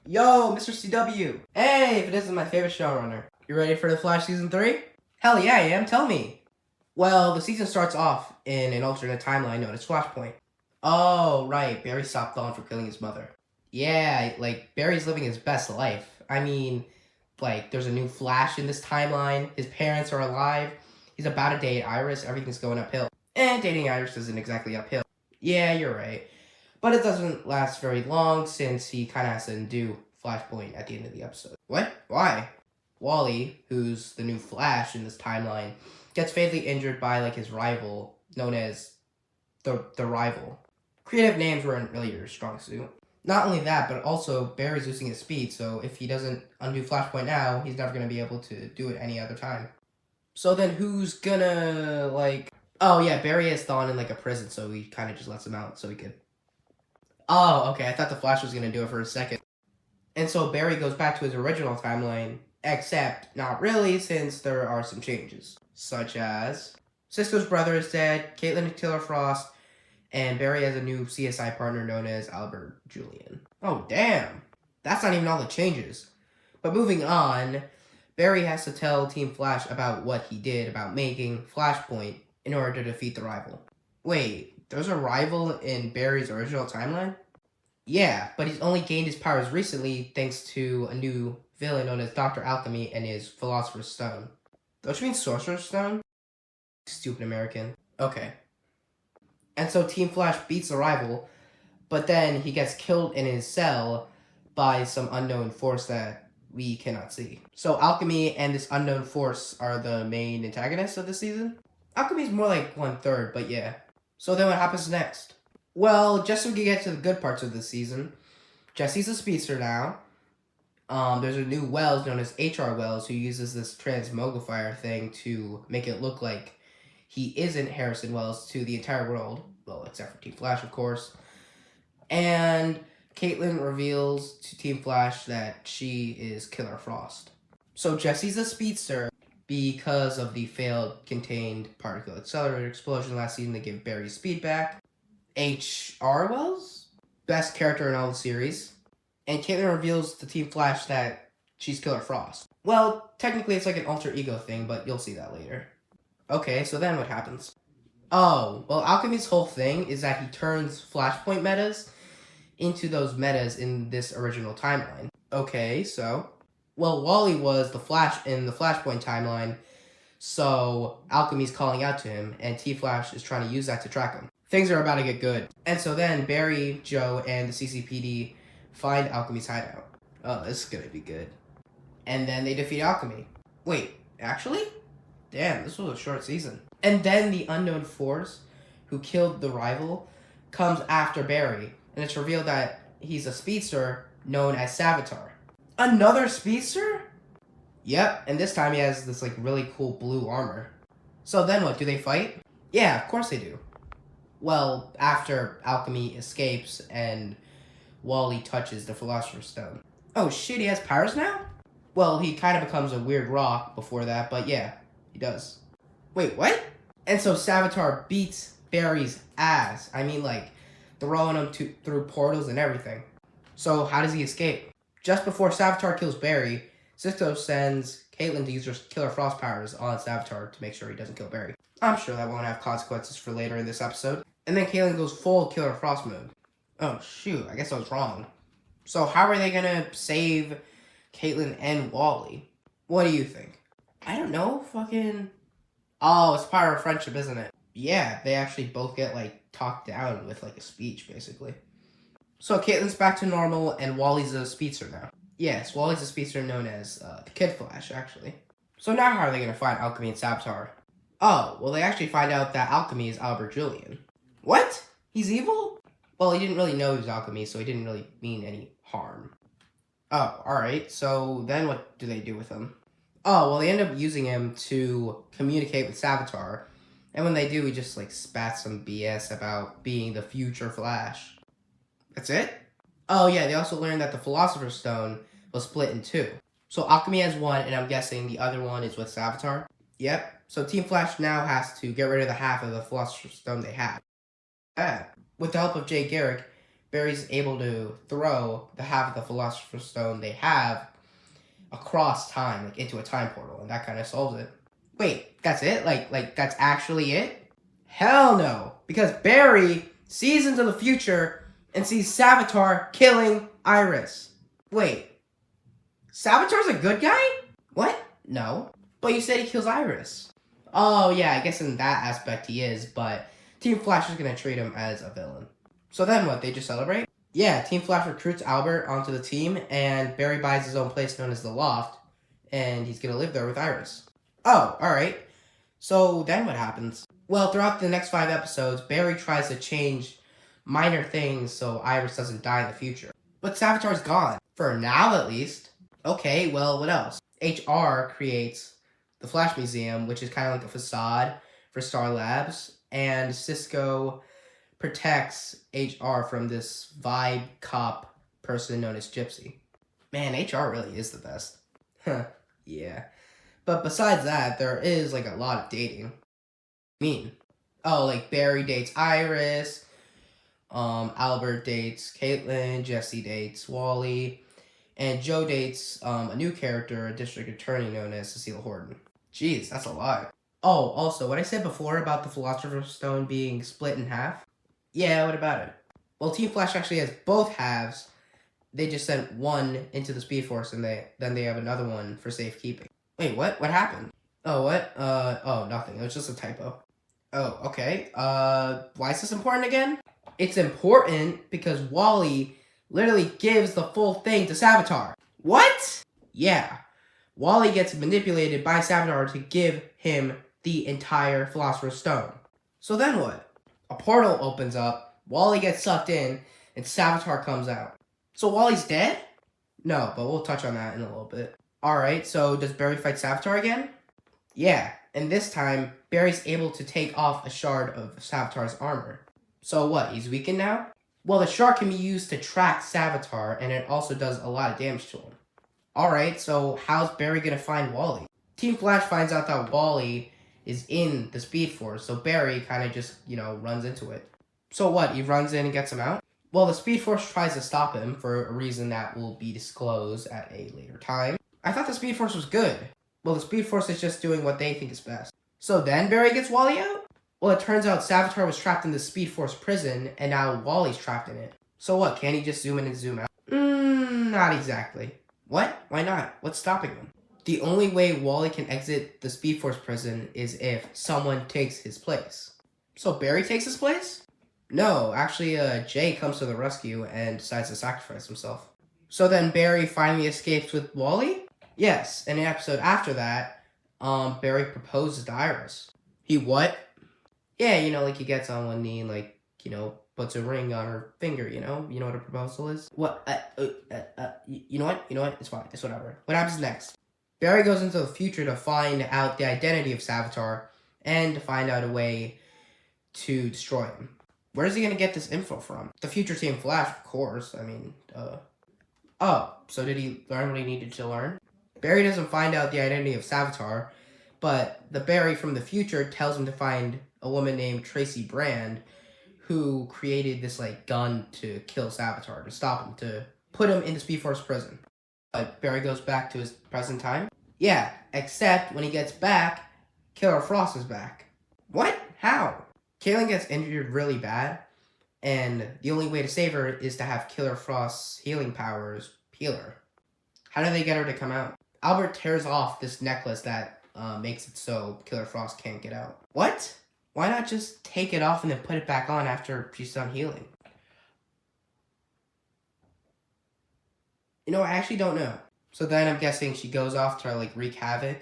Yo, Mr. CW. Hey, if it isn't my favorite showrunner. You ready for The Flash Season 3? Hell yeah, I am. Tell me. Well, the season starts off in an alternate timeline known as Flashpoint. Oh, right. Barry stopped Dawn for killing his mother. Yeah, Barry's living his best life. I mean, there's a new Flash in this timeline. His parents are alive. He's about to date Iris. Everything's going uphill. And dating Iris isn't exactly uphill. Yeah, you're right. But it doesn't last very long since he kind of has to undo Flashpoint at the end of the episode. What? Why? Wally, who's the new Flash in this timeline, gets fatally injured by his rival, known as the Rival. Creative names weren't really your strong suit. Not only that, but also Barry's losing his speed, so if he doesn't undo Flashpoint now, he's never going to be able to do it any other time. So then who's gonna, Oh yeah, Barry has Dawn in a prison, so he kind of just lets him out so he could... Oh, okay, I thought the Flash was gonna do it for a second. And so Barry goes back to his original timeline, except not really, since there are some changes. Such as... Cisco's brother is dead, Caitlin and Killer Frost, and Barry has a new CSI partner known as Albert Julian. Oh, damn! That's not even all the changes. But moving on, Barry has to tell Team Flash about what he did about making Flashpoint in order to defeat the Rival. Wait, there's a Rival in Barry's original timeline? Yeah, but he's only gained his powers recently thanks to a new villain known as Dr. Alchemy and his Philosopher's Stone. Don't you mean Sorcerer's Stone? Stupid American. Okay. And so Team Flash beats the Rival, but then he gets killed in his cell by some unknown force that we cannot see. So Alchemy and this unknown force are the main antagonists of the season? Alchemy's more like 1/3, but yeah. So then what happens next? Well, just so we can get to the good parts of the season, Jesse's a speedster now. There's a new Wells known as H.R. Wells who uses this transmogrifier thing to make it look like he isn't Harrison Wells to the entire world. Well, except for Team Flash, of course. And Caitlin reveals to Team Flash that she is Killer Frost. So Jesse's a speedster because of the failed contained particle accelerator explosion last season that gave Barry speed back. H.R. Wells? Best character in all the series. And Caitlin reveals to Team Flash that she's Killer Frost. Well, technically it's an alter ego thing, but you'll see that later. Okay, so then what happens? Oh, well, Alchemy's whole thing is that he turns Flashpoint metas into those metas in this original timeline. Okay, so... Well, Wally was the Flash in the Flashpoint timeline, so Alchemy's calling out to him, and T-Flash is trying to use that to track him. Things are about to get good. And so then Barry, Joe, and the CCPD find Alchemy's hideout. Oh, this is gonna be good. And then they defeat Alchemy. Wait, actually? Damn, this was a short season. And then the unknown force who killed the Rival comes after Barry, and it's revealed that he's a speedster known as Savitar. Another speedster? Yep, and this time he has this really cool blue armor. So then what, do they fight? Yeah, of course they do. Well, after Alchemy escapes and Wally touches the Philosopher's Stone. Oh shit, he has powers now? Well, he kind of becomes a weird rock before that, but yeah, he does. Wait, what? And so Savitar beats Barry's ass. I mean, throwing him through portals and everything. So how does he escape? Just before Savitar kills Barry, Cisco sends Caitlin to use her Killer Frost powers on Savitar to make sure he doesn't kill Barry. I'm sure that won't have consequences for later in this episode. And then Caitlin goes full Killer Frost mode. Oh shoot, I guess I was wrong. So how are they gonna save Caitlin and Wally? What do you think? I don't know, Oh, it's power of friendship, isn't it? Yeah, they actually both get, talked down with, a speech, basically. So Caitlin's back to normal, and Wally's a speedster now. Yes, Wally's a speedster known as the Kid Flash, actually. So now how are they going to find Alchemy and Savitar? Oh, well, they actually find out that Alchemy is Albert Julian. What? He's evil? Well, he didn't really know he was Alchemy, so he didn't really mean any harm. Oh, alright, so then what do they do with him? Oh, well, they end up using him to communicate with Savitar. And when they do, he just, spats some BS about being the future Flash. That's it? Oh, yeah, they also learned that the Philosopher's Stone was split in two. So Alchemy has one, and I'm guessing the other one is with Savitar. Yep. So Team Flash now has to get rid of the half of the Philosopher's Stone they have. With the help of Jay Garrick, Barry's able to throw the half of the Philosopher's Stone they have across time, like into a time portal, and that kind of solves it. Wait, that's it? Like that's actually it? Hell no, because Barry sees into the future and sees Savitar killing Iris. Wait, Savitar's a good guy? What? No. But you said he kills Iris. Oh yeah, I guess in that aspect he is, but Team Flash is gonna treat him as a villain. So then what, they just celebrate? Yeah, Team Flash recruits Albert onto the team, and Barry buys his own place known as the Loft, and he's gonna live there with Iris. Oh, alright. So then what happens? Well, throughout the next 5 episodes, Barry tries to change minor things so Iris doesn't die in the future. But Savitar's gone. For now, at least. Okay, well, what else? HR creates the Flash Museum, which is kind of like a facade for Star Labs, and Cisco protects HR from this vibe cop person known as Gypsy. Man, HR really is the best. Huh, yeah. But besides that, there is like a lot of dating. Like Barry dates Iris, Albert dates Caitlin, Jesse dates Wally, and Joe dates a new character, a district attorney known as Cecile Horton. Jeez, that's a lot. Oh, also, what I said before about the Philosopher's Stone being split in half? Yeah, what about it? Well, Team Flash actually has both halves. They just sent one into the Speed Force, and then they have another one for safekeeping. Wait, what? What happened? Oh, what? Nothing. It was just a typo. Oh, okay. Why is this important again? It's important because Wally literally gives the full thing to Savitar. What? Yeah. Wally gets manipulated by Savitar to give him the entire Philosopher's Stone. So then what? A portal opens up, Wally gets sucked in, and Savitar comes out. So Wally's dead? No, but we'll touch on that in a little bit. Alright, so does Barry fight Savitar again? Yeah, and this time, Barry's able to take off a shard of Savitar's armor. So what, he's weakened now? Well, the shard can be used to track Savitar, and it also does a lot of damage to him. Alright, so how's Barry gonna find Wally? Team Flash finds out that Wally is in the Speed Force, so Barry kind of just, runs into it. So what, he runs in and gets him out? Well, the Speed Force tries to stop him for a reason that will be disclosed at a later time. I thought the Speed Force was good. Well, the Speed Force is just doing what they think is best. So then Barry gets Wally out? Well, it turns out Savitar was trapped in the Speed Force prison, and now Wally's trapped in it. So what, can he just zoom in and zoom out? Not exactly. What? Why not? What's stopping him? The only way Wally can exit the Speed Force prison is if someone takes his place. So Barry takes his place? No, actually, Jay comes to the rescue and decides to sacrifice himself. So then Barry finally escapes with Wally? Yes, and in an episode after that, Barry proposes to Iris. He what? Yeah, like he gets on one knee and puts a ring on her finger, you know what a proposal is? What? You know what? It's fine. It's whatever. What happens next? Barry goes into the future to find out the identity of Savitar and to find out a way to destroy him. Where is he gonna get this info from? The future Team Flash, of course. Oh, so did he learn what he needed to learn? Barry doesn't find out the identity of Savitar, but the Barry from the future tells him to find a woman named Tracy Brand, who created this gun to kill Savitar, to stop him, to put him in the Speed Force prison. But Barry goes back to his present time? Yeah, except when he gets back, Killer Frost is back. What? How? Caitlin gets injured really bad, and the only way to save her is to have Killer Frost's healing powers heal her. How do they get her to come out? Albert tears off this necklace that makes it so Killer Frost can't get out. What? Why not just take it off and then put it back on after she's done healing? I actually don't know. So then I'm guessing she goes off to wreak havoc.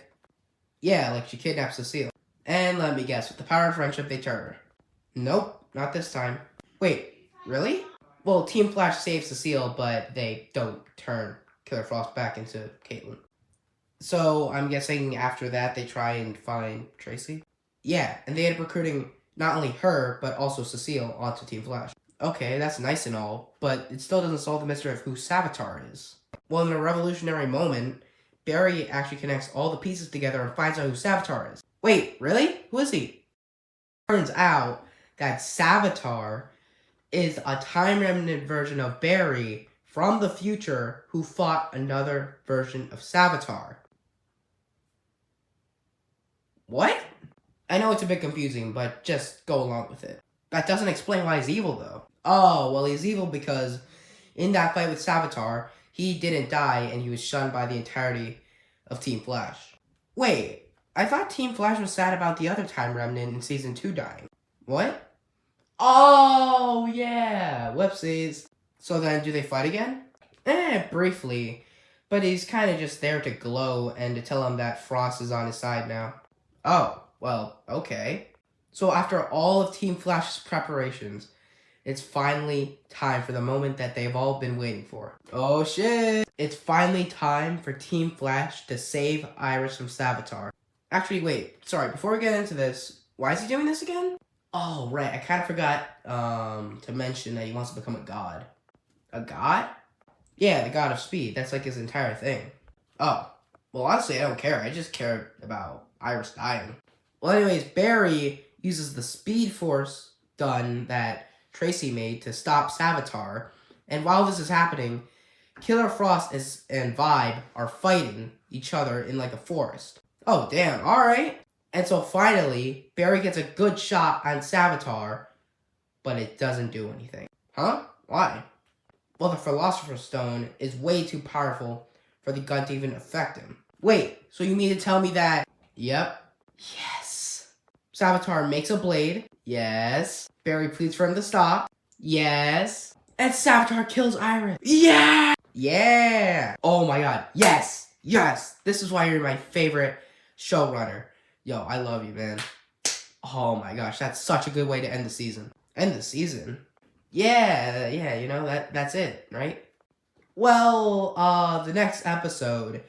Yeah, she kidnaps Cecile. And let me guess, with the power of friendship, they turn her. Nope, not this time. Wait, really? Well, Team Flash saves Cecile, but they don't turn Killer Frost back into Caitlin. So I'm guessing after that they try and find Tracy? Yeah, and they end up recruiting not only her, but also Cecile onto Team Flash. Okay, that's nice and all, but it still doesn't solve the mystery of who Savitar is. Well, in a revolutionary moment, Barry actually connects all the pieces together and finds out who Savitar is. Wait, really? Who is he? Turns out that Savitar is a time remnant version of Barry from the future who fought another version of Savitar. What? I know it's a bit confusing, but just go along with it. That doesn't explain why he's evil, though. Oh, well, he's evil because in that fight with Savitar, he didn't die and he was shunned by the entirety of Team Flash. Wait, I thought Team Flash was sad about the other Time Remnant in Season 2 dying. What? Oh, yeah, whoopsies. So then, do they fight again? Briefly. But he's kind of just there to glow and to tell him that Frost is on his side now. Oh, well, okay. So after all of Team Flash's preparations, it's finally time for the moment that they've all been waiting for. Oh shit! It's finally time for Team Flash to save Iris from Savitar. Actually, wait, sorry, before we get into this, why is he doing this again? Oh, right, I kind of forgot to mention that he wants to become a god. A god? Yeah, the god of speed. That's like his entire thing. Oh, well, honestly, I don't care. I just care about Iris dying. Well, anyways, Barry uses the Speed Force gun that Tracy made to stop Savitar, and while this is happening, Killer Frost and Vibe are fighting each other in like a forest. Oh, damn, alright. And so finally, Barry gets a good shot on Savitar, but it doesn't do anything. Huh? Why? Well, the Philosopher's Stone is way too powerful for the gun to even affect him. Wait, so you mean to tell me that... Yep. Yes. Savitar makes a blade. Yes. Barry pleads for him to stop. Yes. And Savitar kills Iris. Yeah! Yeah! Oh my god. Yes! Yes! This is why you're my favorite showrunner. Yo, I love you, man. Oh my gosh, that's such a good way to end the season. End the season? Yeah, you know, that's it, right? Well, the next episode,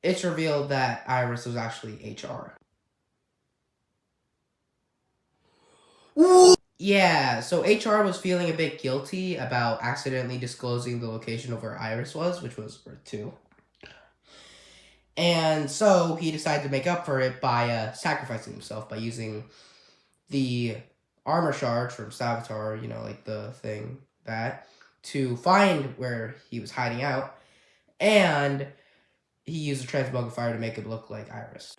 it's revealed that Iris was actually HR. Ooh. Yeah, so HR was feeling a bit guilty about accidentally disclosing the location of where Iris was, which was Earth 2. And so he decided to make up for it by sacrificing himself by using the armor shard from Savitar, you know, like the thing that, to find where he was hiding out. And he used a transmogrifier to make it look like Iris.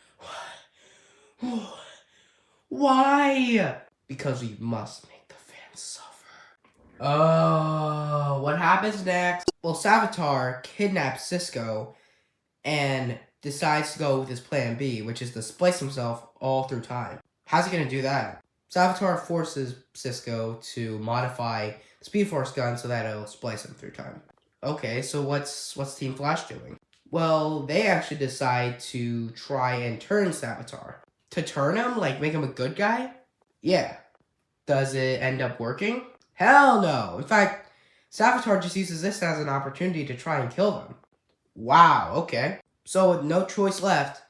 Why? Because we must make the fans suffer. Oh, what happens next? Well, Savitar kidnaps Cisco and decides to go with his plan B, which is to splice himself all through time. How's he gonna do that? Savitar forces Cisco to modify the Speed Force gun so that it'll splice him through time. Okay, so what's Team Flash doing? Well, they actually decide to try and turn Savitar. To turn him? Like, make him a good guy? Yeah. Does it end up working? Hell no! In fact, Savitar just uses this as an opportunity to try and kill them. Wow, okay. So with no choice left,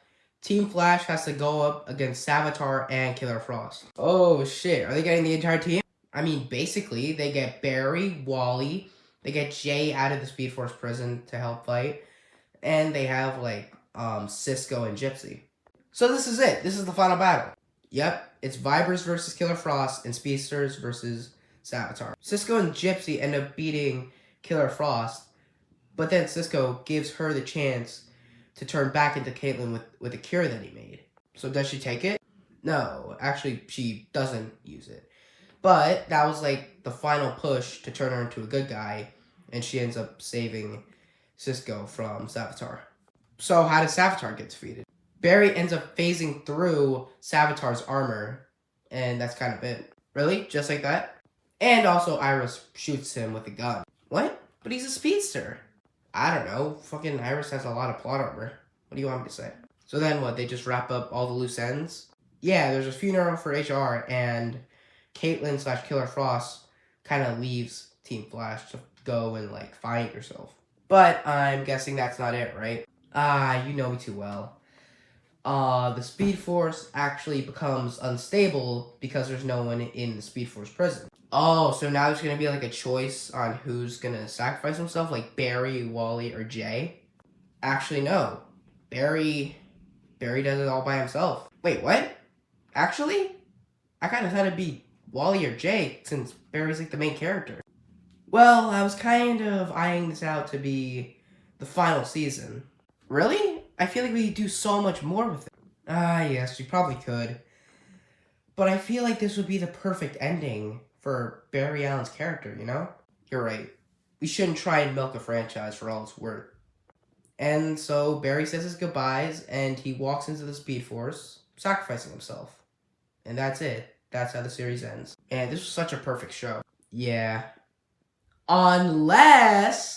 Team Flash has to go up against Savitar and Killer Frost. Oh shit, are they getting the entire team? I mean, basically, they get Barry, Wally, they get Jay out of the Speed Force prison to help fight, and they have, like, Cisco and Gypsy. So this is it. This is the final battle. Yep, it's Vibers versus Killer Frost and Speedsters versus Savitar. Cisco and Gypsy end up beating Killer Frost, but then Cisco gives her the chance to turn back into Caitlin with a cure that he made. So does she take it? No, actually she doesn't use it. But that was like the final push to turn her into a good guy, and she ends up saving Cisco from Savitar. So how does Savitar get defeated? Barry ends up phasing through Savitar's armor, and that's kind of it. Really? Just like that? And also Iris shoots him with a gun. What? But he's a speedster. I don't know. Fucking Iris has a lot of plot armor. What do you want me to say? So then what? They just wrap up all the loose ends? Yeah, there's a funeral for HR, and Caitlin/Killer Frost kind of leaves Team Flash to go and, like, find herself. But I'm guessing that's not it, right? You know me too well. The Speed Force actually becomes unstable because there's no one in the Speed Force prison. Oh, so now there's gonna be like a choice on who's gonna sacrifice himself, like Barry, Wally, or Jay? Actually, no. Barry does it all by himself. Wait, what? Actually? I kind of thought it'd be Wally or Jake, since Barry's like the main character. Well, I was kind of eyeing this out to be the final season. Really? I feel like we could do so much more with it. Ah, yes, we probably could. But I feel like this would be the perfect ending for Barry Allen's character, you know? You're right. We shouldn't try and milk a franchise for all it's worth. And so Barry says his goodbyes and he walks into the Speed Force, sacrificing himself. And that's it. That's how the series ends. And this was such a perfect show. Yeah. Unless